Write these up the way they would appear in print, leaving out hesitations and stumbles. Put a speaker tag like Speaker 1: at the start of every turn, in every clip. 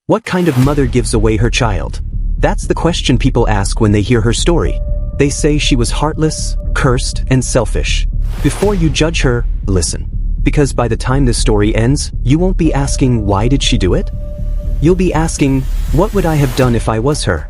Speaker 1: What kind of mother gives away her child? That's the question people ask when they hear her story. They say she was heartless, cursed, and selfish. Before you judge her, listen. Because by the time this story ends, you won't be asking why did she do it? You'll be asking, what would I have done if I was her?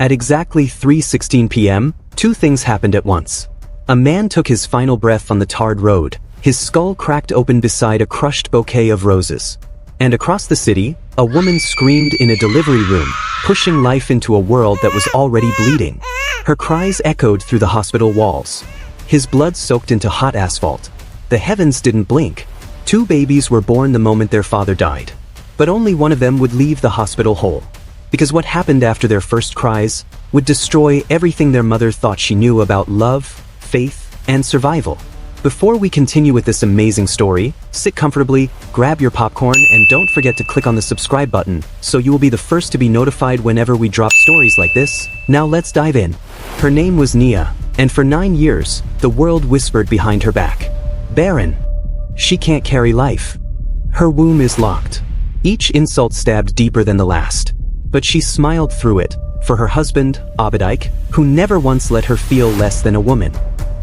Speaker 1: At exactly 3:16 p.m., two things happened at once. A man took his final breath on the tarred road. His skull cracked open beside a crushed bouquet of roses. And across the city, a woman screamed in a delivery room, pushing life into a world that was already bleeding. Her cries echoed through the hospital walls. His blood soaked into hot asphalt. The heavens didn't blink. Two babies were born the moment their father died. But only one of them would leave the hospital whole. Because what happened after their first cries would destroy everything their mother thought she knew about love, faith, and survival. Before we continue with this amazing story, sit comfortably, grab your popcorn, and don't forget to click on the subscribe button so you will be the first to be notified whenever we drop stories like this. Now let's dive in. Her name was Nia, and for 9 years, the world whispered behind her back. Barren. She can't carry life. Her womb is locked. Each insult stabbed deeper than the last. But she smiled through it, for her husband, Abedijk, who never once let her feel less than a woman.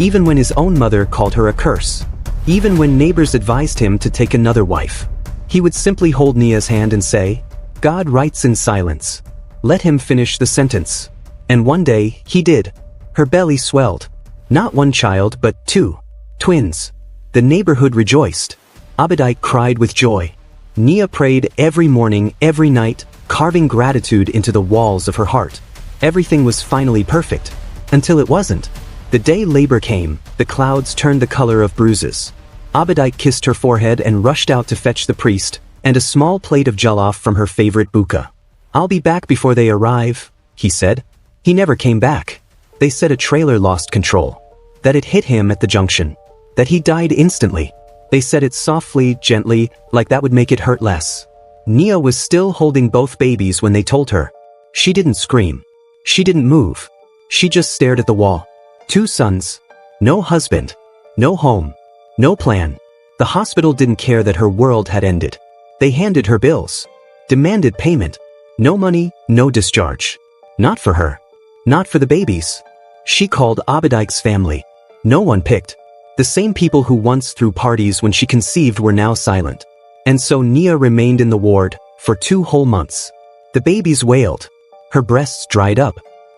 Speaker 1: Even when his own mother called her a curse. Even when neighbors advised him to take another wife. He would simply hold Nia's hand and say, God writes in silence. Let him finish the sentence. And one day, he did. Her belly swelled. Not one child, but two. Twins. The neighborhood rejoiced. Abedijk cried with joy. Nia prayed every morning, every night, carving gratitude into the walls of her heart. Everything was finally perfect. Until it wasn't. The day labor came, the clouds turned the color of bruises. Abedijk kissed her forehead and rushed out to fetch the priest, and a small plate of jollof from her favorite buka. I'll be back before they arrive, he said. He never came back. They said a trailer lost control. That it hit him at the junction. That he died instantly. They said it softly, gently, like that would make it hurt less. Nia was still holding both babies when they told her. She didn't scream. She didn't move. She just stared at the wall. 2 sons. No husband. No home. No plan. The hospital didn't care that her world had ended. They handed her bills. Demanded payment. No money, no discharge. Not for her. Not for the babies. She called Abedijk's family. No one picked. The same people who once threw parties when she conceived were now silent. And so Nia remained in the ward for 2 whole months. The babies wailed. Her breasts dried up.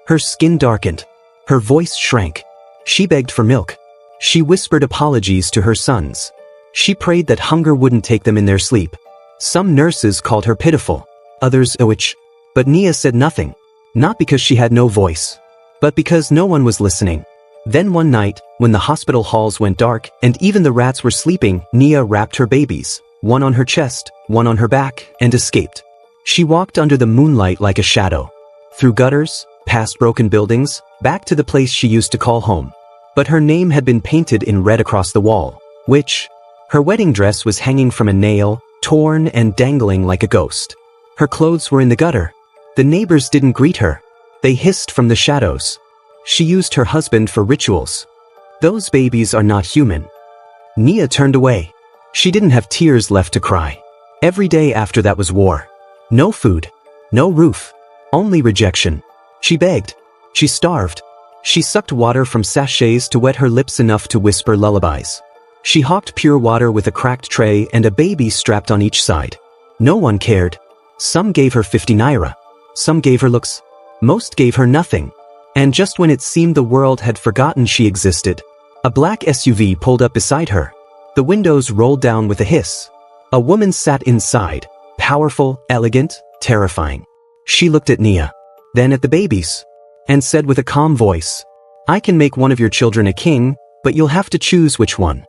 Speaker 1: Her skin darkened. Her voice shrank. She begged for milk. She whispered apologies to her sons. She prayed that hunger wouldn't take them in their sleep. Some nurses called her pitiful. Others a witch. But Nia said nothing. Not because she had no voice. But because no one was listening. Then one night, when the hospital halls went dark and even the rats were sleeping, Nia wrapped her babies, one on her chest, one on her back, and escaped. She walked under the moonlight like a shadow. Through gutters, past broken buildings, back to the place she used to call home. But her name had been painted in red across the wall, which, her wedding dress was hanging from a nail, torn and dangling like a ghost. Her clothes were in the gutter. The neighbors didn't greet her. They hissed from the shadows. She used her husband for rituals. Those babies are not human. Nia turned away. She didn't have tears left to cry. Every day after that was war. No food. No roof. Only rejection. She begged. She starved. She sucked water from sachets to wet her lips enough to whisper lullabies. She hawked pure water with a cracked tray and a baby strapped on each side. No one cared. Some gave her 50 naira. Some gave her looks. Most gave her nothing. And just when it seemed the world had forgotten she existed, a black SUV pulled up beside her. The windows rolled down with a hiss. A woman sat inside, powerful, elegant, terrifying. She looked at Nia, then at the babies, and said with a calm voice, I can make one of your children a king, but you'll have to choose which one.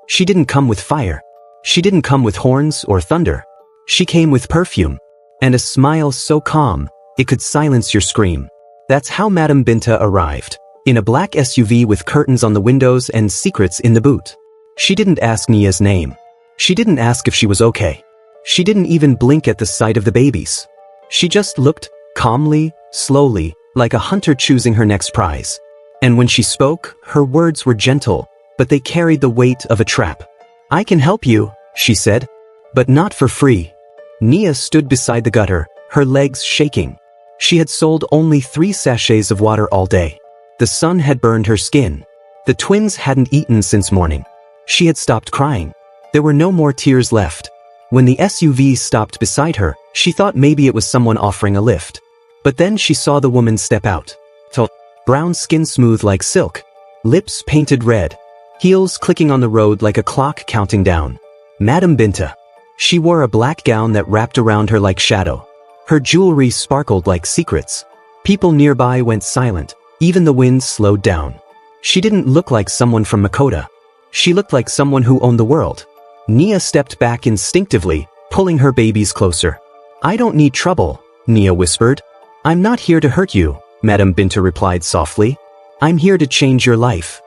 Speaker 1: She didn't come with fire. She didn't come with horns or thunder. She came with perfume, and a smile so calm, it could silence your scream. That's how Madame Binta arrived, in a black SUV with curtains on the windows and secrets in the boot. She didn't ask Nia's name. She didn't ask if she was okay. She didn't even blink at the sight of the babies. She just looked, calmly, slowly, like a hunter choosing her next prize. And when she spoke, her words were gentle, but they carried the weight of a trap. I can help you, she said, but not for free. Nia stood beside the gutter, her legs shaking. She had sold only 3 sachets of water all day. The sun had burned her skin. The twins hadn't eaten since morning. She had stopped crying. There were no more tears left. When the SUV stopped beside her, she thought maybe it was someone offering a lift. But then she saw the woman step out. Tall, brown skin smooth like silk, lips painted red, heels clicking on the road like a clock counting down. Madame Binta. She wore a black gown that wrapped around her like shadow. Her jewelry sparkled like secrets. People nearby went silent. Even the wind slowed down. She didn't look like someone from Makota. She looked like someone who owned the world. Nia stepped back instinctively, pulling her babies closer. "I don't need trouble," Nia whispered. "I'm not here to hurt you," Madame Binta replied softly. "I'm here to change your life."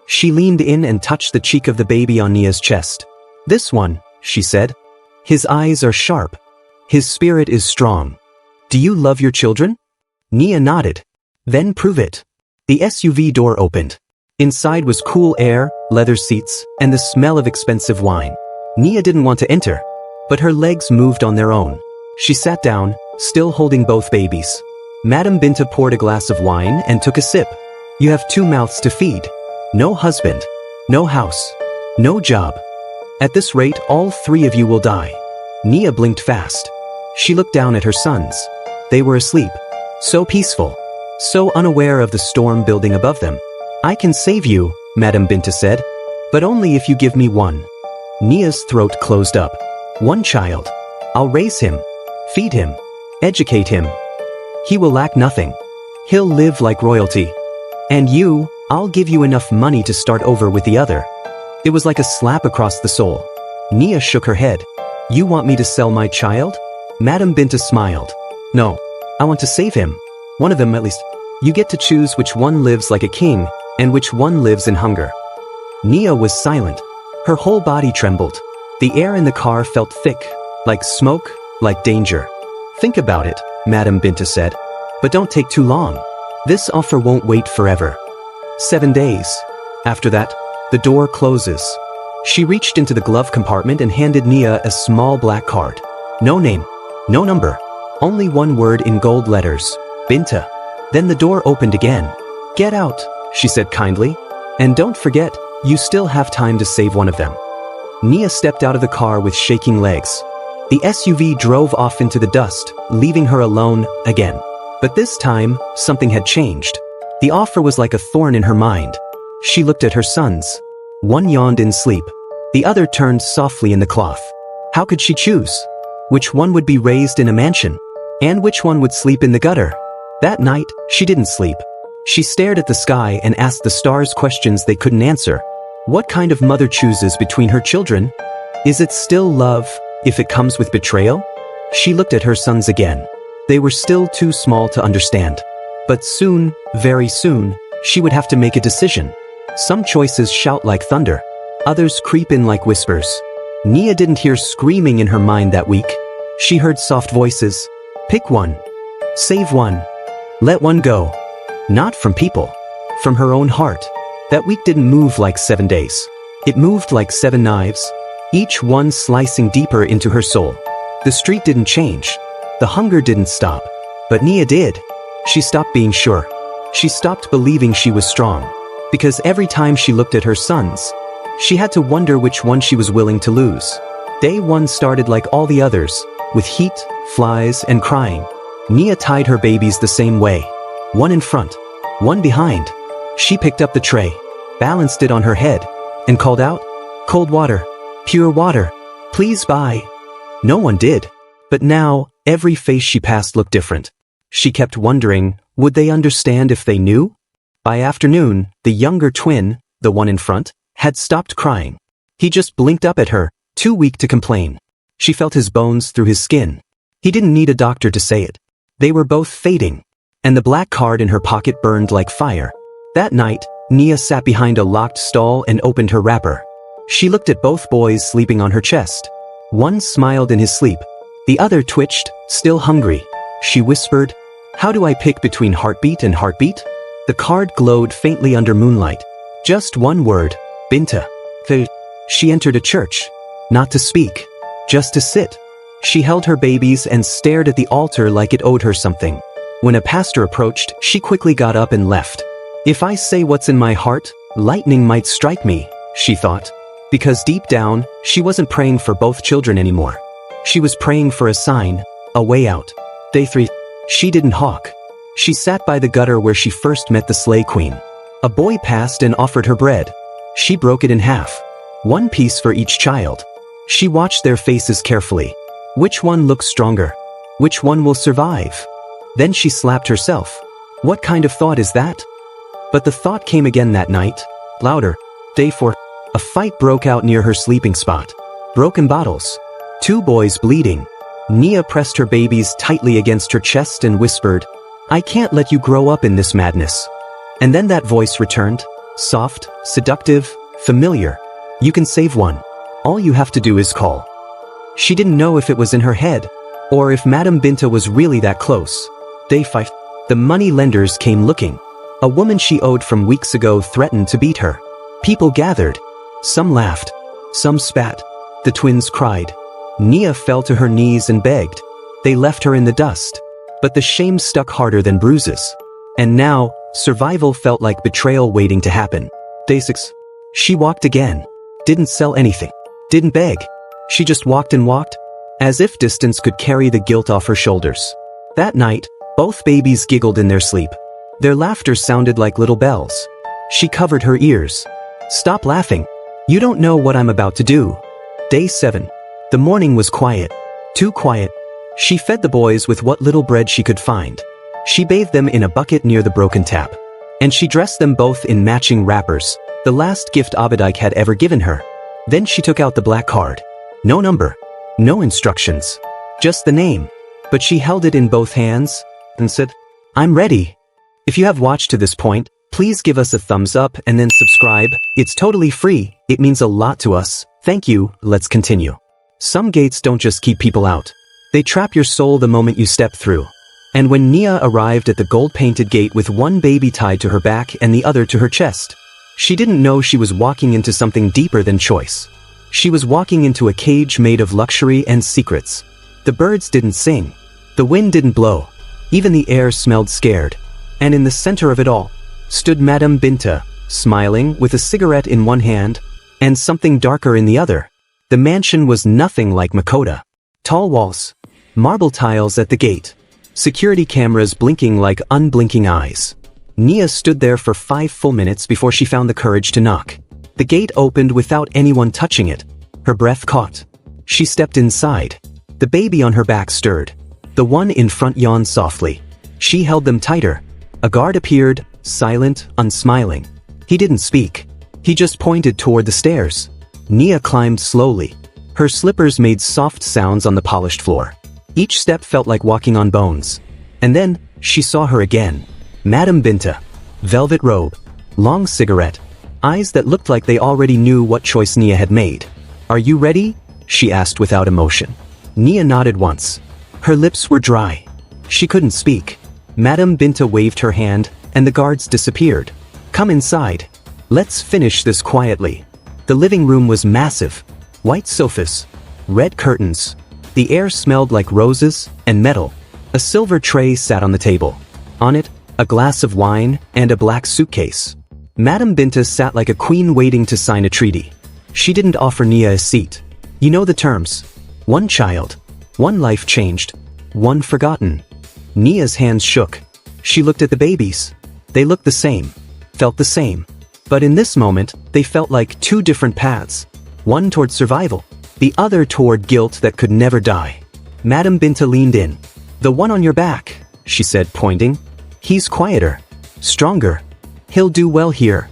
Speaker 1: She leaned in and touched the cheek of the baby on Nia's chest. "This one," she said. "His eyes are sharp. His spirit is strong. Do you love your children?" Nia nodded. "Then prove it." The SUV door opened. Inside was cool air, leather seats, and the smell of expensive wine. Nia didn't want to enter, but her legs moved on their own. She sat down, still holding both babies. Madame Binta poured a glass of wine and took a sip. "You have 2 mouths to feed. No husband. No house. No job. At this rate, all 3 of you will die." Nia blinked fast. She looked down at her sons. They were asleep. So peaceful. So unaware of the storm building above them. "I can save you," Madame Binta said. "But only if you give me one." Nia's throat closed up. "1 child. I'll raise him. Feed him. Educate him. He will lack nothing. He'll live like royalty. And you, I'll give you enough money to start over with the other." It was like a slap across the soul. Nia shook her head. "You want me to sell my child?" Madame Binta smiled. "No. I want to save him. One of them at least. You get to choose which one lives like a king, and which one lives in hunger." Nia was silent. Her whole body trembled. The air in the car felt thick, like smoke, like danger. "Think about it," Madame Binta said. "But don't take too long. This offer won't wait forever. 7 days. After that, the door closes." She reached into the glove compartment and handed Nia a small black card. No name. No number. Only 1 word in gold letters. Binta. Then the door opened again. "Get out," she said kindly. "And don't forget, you still have time to save one of them." Nia stepped out of the car with shaking legs. The SUV drove off into the dust, leaving her alone again. But this time, something had changed. The offer was like a thorn in her mind. She looked at her sons. One yawned in sleep. The other turned softly in the cloth. How could she choose? Which one would be raised in a mansion? And which one would sleep in the gutter? That night, she didn't sleep. She stared at the sky and asked the stars questions they couldn't answer. What kind of mother chooses between her children? Is it still love, if it comes with betrayal? She looked at her sons again. They were still too small to understand. But soon, very soon, she would have to make a decision. Some choices shout like thunder. Others creep in like whispers. Nia didn't hear screaming in her mind that week. She heard soft voices. Pick one. Save one. Let one go. Not from people. From her own heart. That week didn't move like 7 days. It moved like 7 knives, each one slicing deeper into her soul. The street didn't change. The hunger didn't stop. But Nia did. She stopped being sure. She stopped believing she was strong. Because every time she looked at her sons, she had to wonder which one she was willing to lose. Day 1 started like all the others, with heat, flies, and crying. Nia tied her babies the same way. One in front, one behind. She picked up the tray, balanced it on her head, and called out, "Cold water, pure water, please buy." No one did. But now, every face she passed looked different. She kept wondering, would they understand if they knew? By afternoon, the younger twin, the one in front, had stopped crying. He just blinked up at her, too weak to complain. She felt his bones through his skin. He didn't need a doctor to say it. They were both fading, and the black card in her pocket burned like fire. That night, Nia sat behind a locked stall and opened her wrapper. She looked at both boys sleeping on her chest. One smiled in his sleep. The other twitched, still hungry. She whispered, "How do I pick between heartbeat and heartbeat?" The card glowed faintly under moonlight. Just one word, Binta. She entered a church. Not to speak. Just to sit. She held her babies and stared at the altar like it owed her something. When a pastor approached, she quickly got up and left. If I say what's in my heart, lightning might strike me, she thought. Because deep down, she wasn't praying for both children anymore. She was praying for a sign, a way out. Day 3. She didn't hawk. She sat by the gutter where she first met the Slay Queen. A boy passed and offered her bread. She broke it in half. One piece for each child. She watched their faces carefully. Which one looks stronger? Which one will survive? Then she slapped herself. What kind of thought is that? But the thought came again that night. Louder. Day 4. A fight broke out near her sleeping spot. Broken bottles. 2 boys bleeding. Nia pressed her babies tightly against her chest and whispered, I can't let you grow up in this madness. And then that voice returned. Soft, seductive, familiar. You can save one. All you have to do is call. She didn't know if it was in her head, or if Madame Binta was really that close. Day 5. The money lenders came looking. A woman she owed from weeks ago threatened to beat her. People gathered. Some laughed. Some spat. The twins cried. Nia fell to her knees and begged. They left her in the dust. But the shame stuck harder than bruises. And now, survival felt like betrayal waiting to happen. Day 6. She walked again. Didn't sell anything. Didn't beg. She just walked and walked, as if distance could carry the guilt off her shoulders. That night, both babies giggled in their sleep. Their laughter sounded like little bells. She covered her ears. Stop laughing. You don't know what I'm about to do. Day 7. The morning was quiet. Too quiet. She fed the boys with what little bread she could find. She bathed them in a bucket near the broken tap. And she dressed them both in matching wrappers, the last gift Abadike had ever given her. Then she took out the black card. No number. No instructions. Just the name. But she held it in both hands and said, I'm ready. If you have watched to this point, please give us a thumbs up and then subscribe. It's totally free. It means a lot to us. Thank you. Let's continue. Some gates don't just keep people out. They trap your soul the moment you step through. And when Nia arrived at the gold-painted gate with one baby tied to her back and the other to her chest, she didn't know she was walking into something deeper than choice. She was walking into a cage made of luxury and secrets. The birds didn't sing. The wind didn't blow. Even the air smelled scared. And in the center of it all, stood Madame Binta, smiling with a cigarette in one hand and something darker in the other. The mansion was nothing like Makota. Tall walls, marble tiles at the gate, security cameras blinking like unblinking eyes. Nia stood there for 5 full minutes before she found the courage to knock. The gate opened without anyone touching it. Her breath caught. She stepped inside. The baby on her back stirred. The one in front yawned softly. She held them tighter. A guard appeared, silent, unsmiling. He didn't speak. He just pointed toward the stairs. Nia climbed slowly. Her slippers made soft sounds on the polished floor. Each step felt like walking on bones. And then, she saw her again. Madame Binta. Velvet robe. Long cigarette. Eyes that looked like they already knew what choice Nia had made. Are you ready? She asked without emotion. Nia nodded once. Her lips were dry. She couldn't speak. Madame Binta waved her hand, and the guards disappeared. Come inside. Let's finish this quietly. The living room was massive. White sofas. Red curtains. The air smelled like roses and metal. A silver tray sat on the table. On it, a glass of wine and a black suitcase. Madame Binta sat like a queen waiting to sign a treaty. She didn't offer Nia a seat. You know the terms. One child. One life changed. One forgotten. Nia's hands shook. She looked at the babies. They looked the same. Felt the same. But in this moment, they felt like 2 different paths. One toward survival. The other toward guilt that could never die. Madame Binta leaned in. The one on your back, she said, pointing. He's quieter. Stronger. He'll do well here.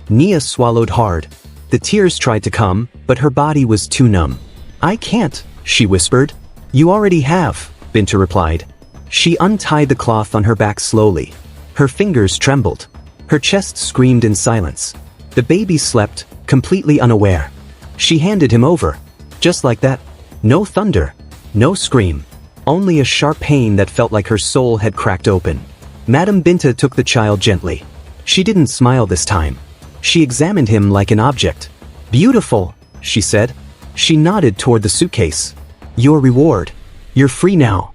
Speaker 1: Nia swallowed hard. The tears tried to come, but her body was too numb. I can't, she whispered. You already have, Binta replied. She untied the cloth on her back slowly. Her fingers trembled. Her chest screamed in silence. The baby slept, completely unaware. She handed him over. Just like that. No thunder. No scream. Only a sharp pain that felt like her soul had cracked open. Madame Binta took the child gently. She didn't smile this time. She examined him like an object. Beautiful, she said. She nodded toward the suitcase. Your reward. You're free now.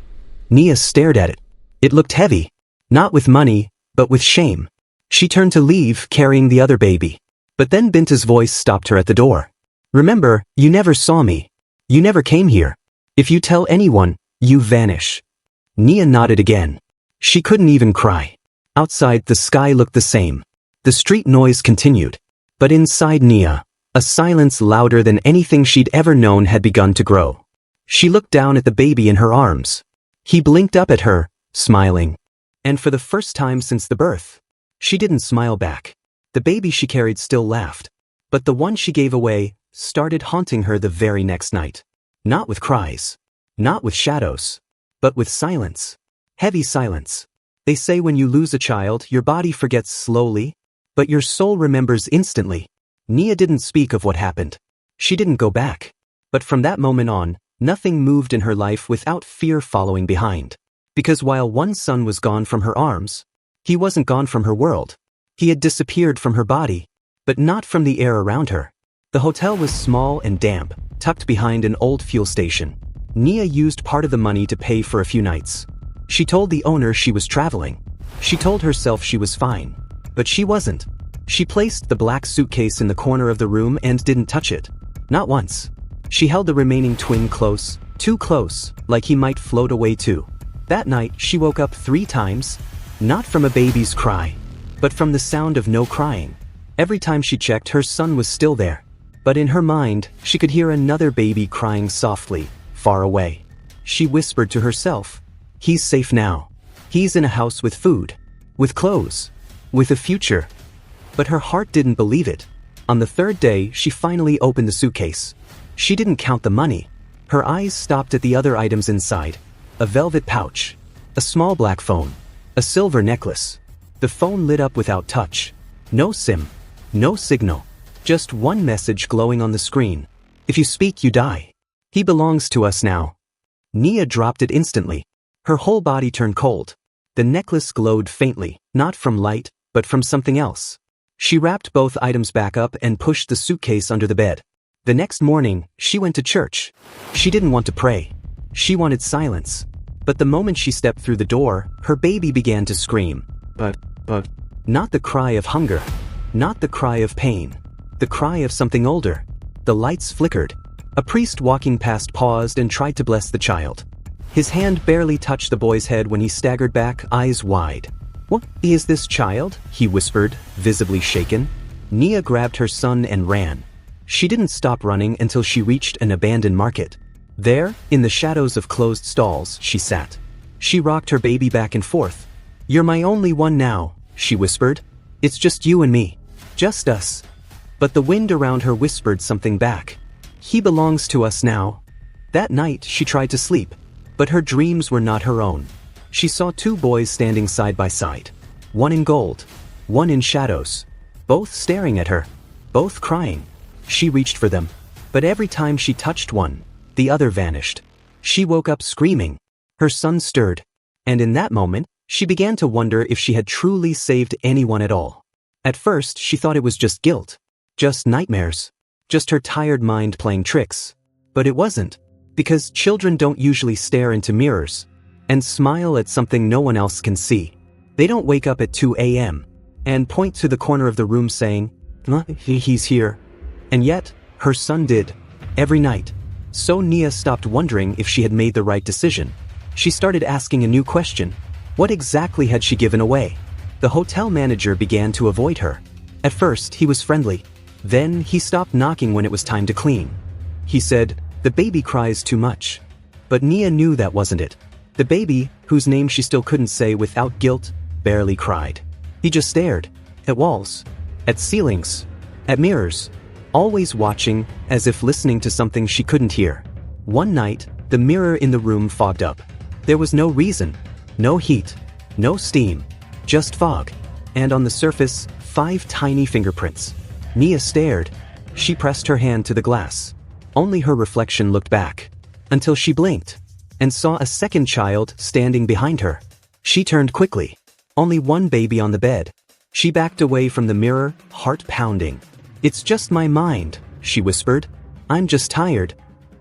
Speaker 1: Nia stared at it. It looked heavy. Not with money, but with shame. She turned to leave, carrying the other baby. But then Binta's voice stopped her at the door. Remember, you never saw me. You never came here. If you tell anyone, you vanish. Nia nodded again. She couldn't even cry. Outside, the sky looked the same. The street noise continued. But inside Nia, a silence louder than anything she'd ever known had begun to grow. She looked down at the baby in her arms. He blinked up at her, smiling. And for the first time since the birth, she didn't smile back. The baby she carried still laughed. But the one she gave away started haunting her the very next night. Not with cries. Not with shadows. But with silence. Heavy silence. They say when you lose a child, your body forgets slowly, but your soul remembers instantly. Nia didn't speak of what happened. She didn't go back. But from that moment on, nothing moved in her life without fear following behind. Because while one son was gone from her arms, he wasn't gone from her world. He had disappeared from her body, but not from the air around her. The hotel was small and damp, tucked behind an old fuel station. Nia used part of the money to pay for a few nights. She told the owner she was traveling. She told herself she was fine. But she wasn't. She placed the black suitcase in the corner of the room and didn't touch it. Not once. She held the remaining twin close, too close, like he might float away too. That night, she woke up 3 times, not from a baby's cry, but from the sound of no crying. Every time she checked, her son was still there. But in her mind, she could hear another baby crying softly, far away. She whispered to herself, "He's safe now. He's in a house with food, with clothes, with a future." But her heart didn't believe it. On the 3rd day, she finally opened the suitcase. She didn't count the money. Her eyes stopped at the other items inside. A velvet pouch. A small black phone. A silver necklace. The phone lit up without touch. No SIM. No signal. Just one message glowing on the screen. "If you speak, you die. He belongs to us now." Nia dropped it instantly. Her whole body turned cold. The necklace glowed faintly, not from light, but from something else. She wrapped both items back up and pushed the suitcase under the bed. The next morning, she went to church. She didn't want to pray. She wanted silence. But the moment she stepped through the door, her baby began to scream. But, not the cry of hunger. Not the cry of pain. The cry of something older. The lights flickered. A priest walking past paused and tried to bless the child. His hand barely touched the boy's head when he staggered back, eyes wide. "What is this child?" he whispered, visibly shaken. Nia grabbed her son and ran. She didn't stop running until she reached an abandoned market. There, in the shadows of closed stalls, she sat. She rocked her baby back and forth. "You're my only one now," she whispered. "It's just you and me. Just us." But the wind around her whispered something back. "He belongs to us now." That night, she tried to sleep. But her dreams were not her own. She saw 2 boys standing side by side. One in gold. One in shadows. Both staring at her. Both crying. She reached for them. But every time she touched one, the other vanished. She woke up screaming. Her son stirred. And in that moment, she began to wonder if she had truly saved anyone at all. At first, she thought it was just guilt. Just nightmares. Just her tired mind playing tricks. But it wasn't. Because children don't usually stare into mirrors and smile at something no one else can see. They don't wake up at 2 a.m. and point to the corner of the room saying, "He's here." And yet, her son did. Every night. So Nia stopped wondering if she had made the right decision. She started asking a new question. What exactly had she given away? The hotel manager began to avoid her. At first, he was friendly. Then, he stopped knocking when it was time to clean. He said, "The baby cries too much." But Nia knew that wasn't it. The baby, whose name she still couldn't say without guilt, barely cried. He just stared. At walls. At ceilings. At mirrors. Always watching, as if listening to something she couldn't hear. One night, the mirror in the room fogged up. There was no reason. No heat. No steam. Just fog. And on the surface, 5 tiny fingerprints. Nia stared. She pressed her hand to the glass. Only her reflection looked back. Until she blinked. And saw a second child standing behind her. She turned quickly. Only one baby on the bed. She backed away from the mirror, heart pounding. "It's just my mind," she whispered. "I'm just tired."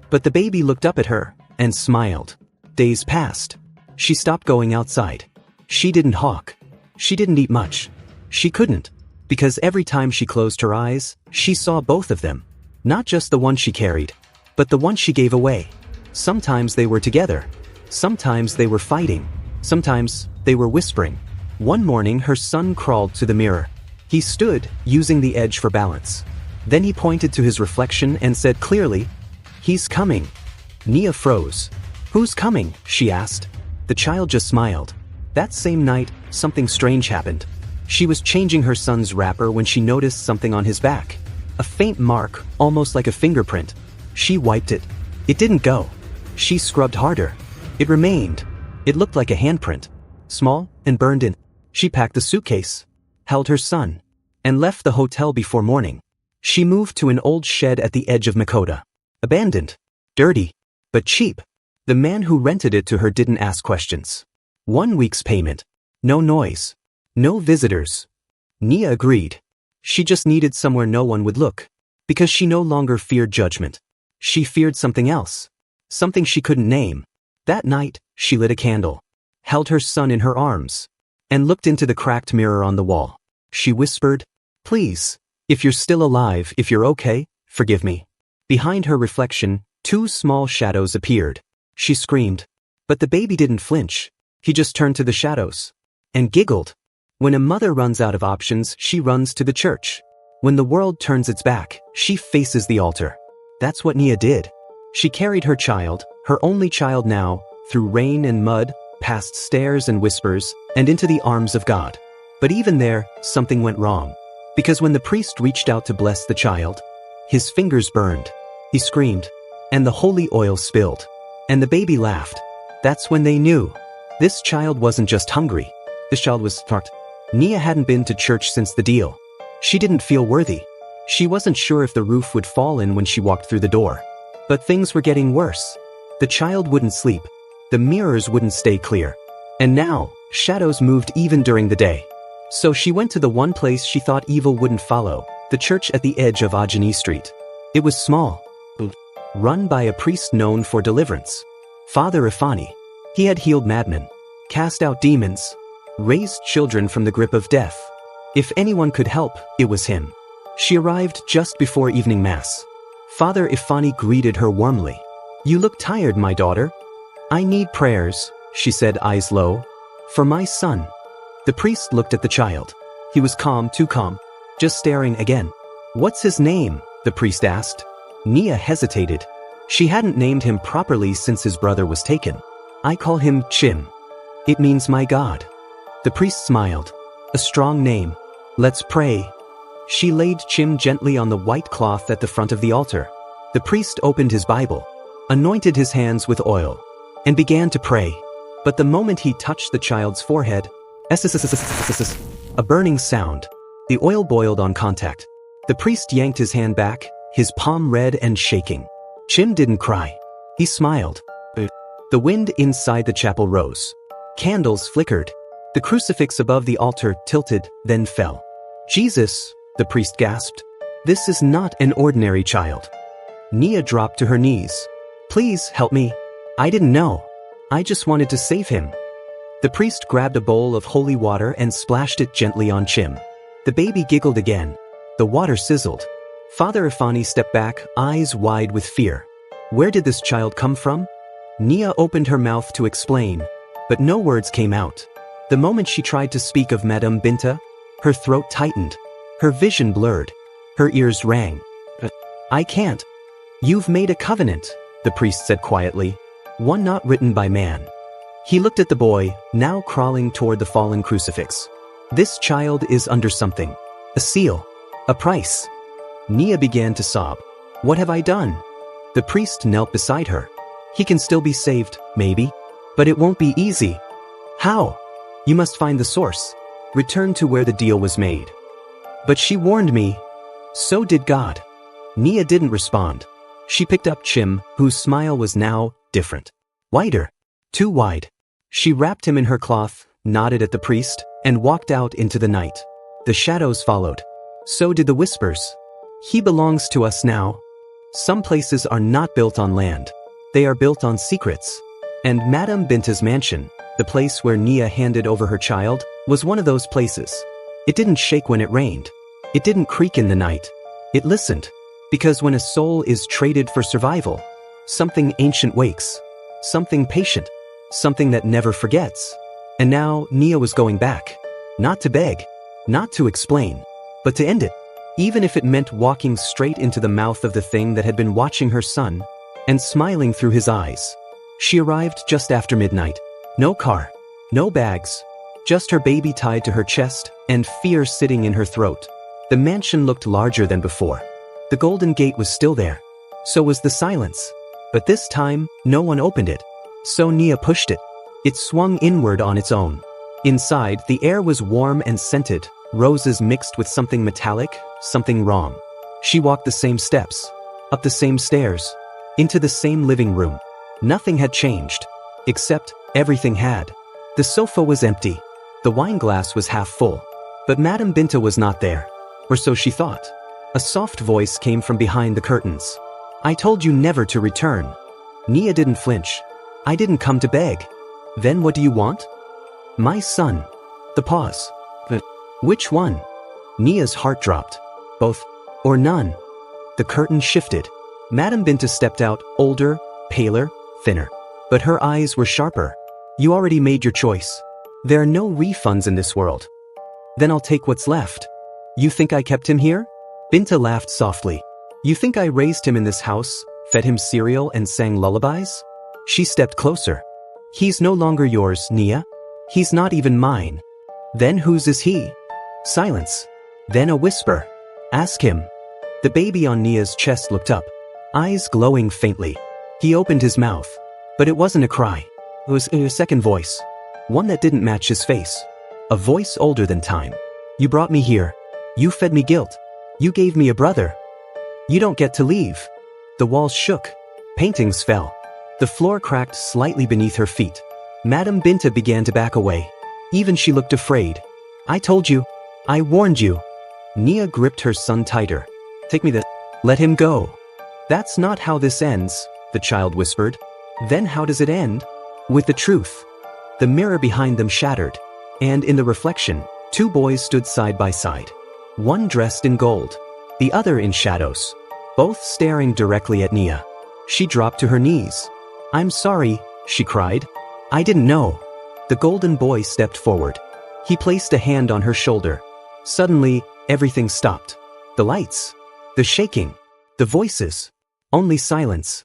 Speaker 1: But the baby looked up at her. and smiled. Days passed. She stopped going outside. She didn't hawk. She didn't eat much. She couldn't. Because every time she closed her eyes, she saw both of them. Not just the one she carried, but the one she gave away. Sometimes they were together. Sometimes they were fighting. Sometimes they were whispering. One morning her son crawled to the mirror. He stood, using the edge for balance. Then he pointed to his reflection and said clearly, "He's coming." Nia froze. "Who's coming?" she asked. The child just smiled. That same night, something strange happened. She was changing her son's wrapper when she noticed something on his back. A faint mark, almost like a fingerprint. She wiped it. It didn't go. She scrubbed harder. It remained. It looked like a handprint. Small and burned in. She packed a suitcase, held her son, and left the hotel before morning. She moved to an old shed at the edge of Makoto. Abandoned. Dirty. But cheap. The man who rented it to her didn't ask questions. 1 week's payment. No noise. No visitors. Nia agreed. She just needed somewhere no one would look. Because she no longer feared judgment. She feared something else. Something she couldn't name. That night, she lit a candle, held her son in her arms, and looked into the cracked mirror on the wall. She whispered, "Please, if you're still alive, if you're okay, forgive me." Behind her reflection, 2 small shadows appeared. She screamed. But the baby didn't flinch. He just turned to the shadows and giggled. When a mother runs out of options, she runs to the church. When the world turns its back, she faces the altar. That's what Nia did. She carried her child, her only child now, through rain and mud, past stairs and whispers, and into the arms of God. But even there, something went wrong. Because when the priest reached out to bless the child, his fingers burned. He screamed, and the holy oil spilled. And the baby laughed. That's when they knew. This child wasn't just hungry. This child was fucked. Nia hadn't been to church since the deal. She didn't feel worthy. She wasn't sure if the roof would fall in when she walked through the door. But things were getting worse. The child wouldn't sleep. The mirrors wouldn't stay clear. And now, shadows moved even during the day. So she went to the one place she thought evil wouldn't follow, the church at the edge of Ajani Street. It was small, run by a priest known for deliverance. Father Ifani. He had healed madmen, cast out demons, raised children from the grip of death. If anyone could help, it was him. She arrived just before evening mass. Father Ifani greeted her warmly. "You look tired, my daughter." "I need prayers," she said, eyes low. "For my son." The priest looked at the child. He was calm, too calm, just staring again. "What's his name?" the priest asked. Nia hesitated. She hadn't named him properly since his brother was taken. "I call him Chim. It means my God." The priest smiled. "A strong name. Let's pray." She laid Chim gently on the white cloth at the front of the altar. The priest opened his Bible, anointed his hands with oil, and began to pray. But the moment he touched the child's forehead, a burning sound. The oil boiled on contact. The priest yanked his hand back, his palm red and shaking. Chim didn't cry. He smiled. The wind inside the chapel rose. Candles flickered. The crucifix above the altar tilted, then fell. "Jesus," the priest gasped. "This is not an ordinary child." Nia dropped to her knees. "Please help me. I didn't know. I just wanted to save him." The priest grabbed a bowl of holy water and splashed it gently on Chim. The baby giggled again. The water sizzled. Father Ifani stepped back, eyes wide with fear. Where did this child come from? Nia opened her mouth to explain, but no words came out. The moment she tried to speak of Madame Binta, her throat tightened. Her vision blurred. Her ears rang. "I can't." "You've made a covenant," the priest said quietly. "One not written by man." He looked at the boy, now crawling toward the fallen crucifix. "This child is under something. A seal. A price." Nia began to sob. "What have I done?" The priest knelt beside her. "He can still be saved, maybe. But it won't be easy." "How?" "You must find the source. Return to where the deal was made." "But she warned me." "So did God." Nia didn't respond. She picked up Chim, whose smile was now different. Wider. Too wide. She wrapped him in her cloth, nodded at the priest, and walked out into the night. The shadows followed. So did the whispers. "He belongs to us now." Some places are not built on land. They are built on secrets. And Madame Binta's mansion, the place where Nia handed over her child, was one of those places. It didn't shake when it rained. It didn't creak in the night. It listened. Because when a soul is traded for survival, something ancient wakes. Something patient. Something that never forgets. And now Nia was going back. Not to beg. Not to explain. But to end it. Even if it meant walking straight into the mouth of the thing that had been watching her son, and smiling through his eyes. She arrived just after midnight. No car. No bags. Just her baby tied to her chest, and fear sitting in her throat. The mansion looked larger than before. The golden gate was still there. So was the silence. But this time, no one opened it. So Nia pushed it. It swung inward on its own. Inside, the air was warm and scented, roses mixed with something metallic, something wrong. She walked the same steps, up the same stairs, into the same living room. Nothing had changed. Except, everything had. The sofa was empty. The wine glass was half full. But Madame Binta was not there. Or so she thought. A soft voice came from behind the curtains. I told you never to return. Nia didn't flinch. I didn't come to beg. Then what do you want? My son. The pause. But which one? Nia's heart dropped. Both. Or none. The curtain shifted. Madame Binta stepped out, older, paler, thinner. But her eyes were sharper. You already made your choice. There are no refunds in this world. Then I'll take what's left. You think I kept him here? Binta laughed softly. You think I raised him in this house, fed him cereal and sang lullabies? She stepped closer. He's no longer yours, Nia. He's not even mine. Then whose is he? Silence. Then a whisper. Ask him. The baby on Nia's chest looked up, eyes glowing faintly. He opened his mouth. But it wasn't a cry. It was a second voice. One that didn't match his face. A voice older than time. You brought me here. You fed me guilt. You gave me a brother. You don't get to leave. The walls shook. Paintings fell. The floor cracked slightly beneath her feet. Madame Binta began to back away. Even she looked afraid. I told you. I warned you. Nia gripped her son tighter. Take me Let him go. That's not how this ends, the child whispered. Then how does it end? With the truth. The mirror behind them shattered. And in the reflection, two boys stood side by side. One dressed in gold. The other in shadows. Both staring directly at Nia. She dropped to her knees. I'm sorry, she cried. I didn't know. The golden boy stepped forward. He placed a hand on her shoulder. Suddenly, everything stopped. The lights. The shaking. The voices. Only silence.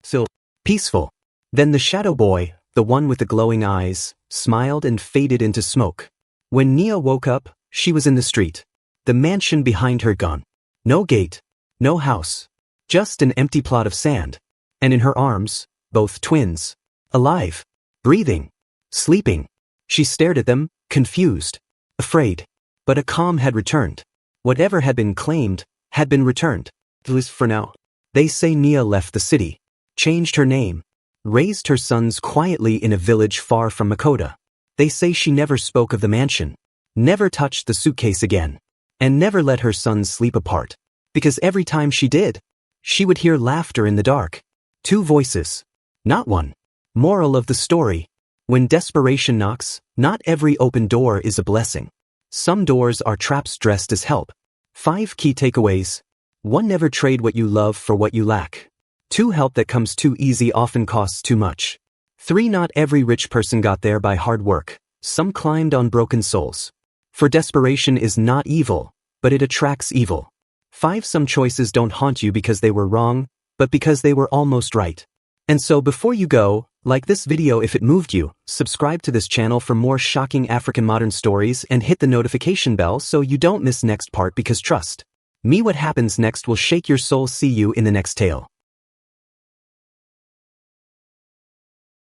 Speaker 1: Still peaceful. Then the shadow boy, the one with the glowing eyes, smiled and faded into smoke. When Nia woke up, she was in the street. The mansion behind her gone. No gate. No house. Just an empty plot of sand. And in her arms, both twins. Alive. Breathing. Sleeping. She stared at them, confused. Afraid. But a calm had returned. Whatever had been claimed, had been returned. At least for now. They say Nia left the city. Changed her name. Raised her sons quietly in a village far from Makota. They say she never spoke of the mansion. Never touched the suitcase again. And never let her sons sleep apart. Because every time she did, she would hear laughter in the dark. Two voices. Not one. Moral of the story. When desperation knocks, not every open door is a blessing. Some doors are traps dressed as help. 5 key takeaways. 1. Never trade what you love for what you lack. 2. Help that comes too easy often costs too much. 3. Not every rich person got there by hard work. Some climbed on broken souls. For desperation is not evil, but it attracts evil. 5. Some choices don't haunt you because they were wrong, but because they were almost right. And so before you go, like this video if it moved you, subscribe to this channel for more shocking African modern stories and hit the notification bell so you don't miss next part because trust me, what happens next will shake your soul. See you in the next tale.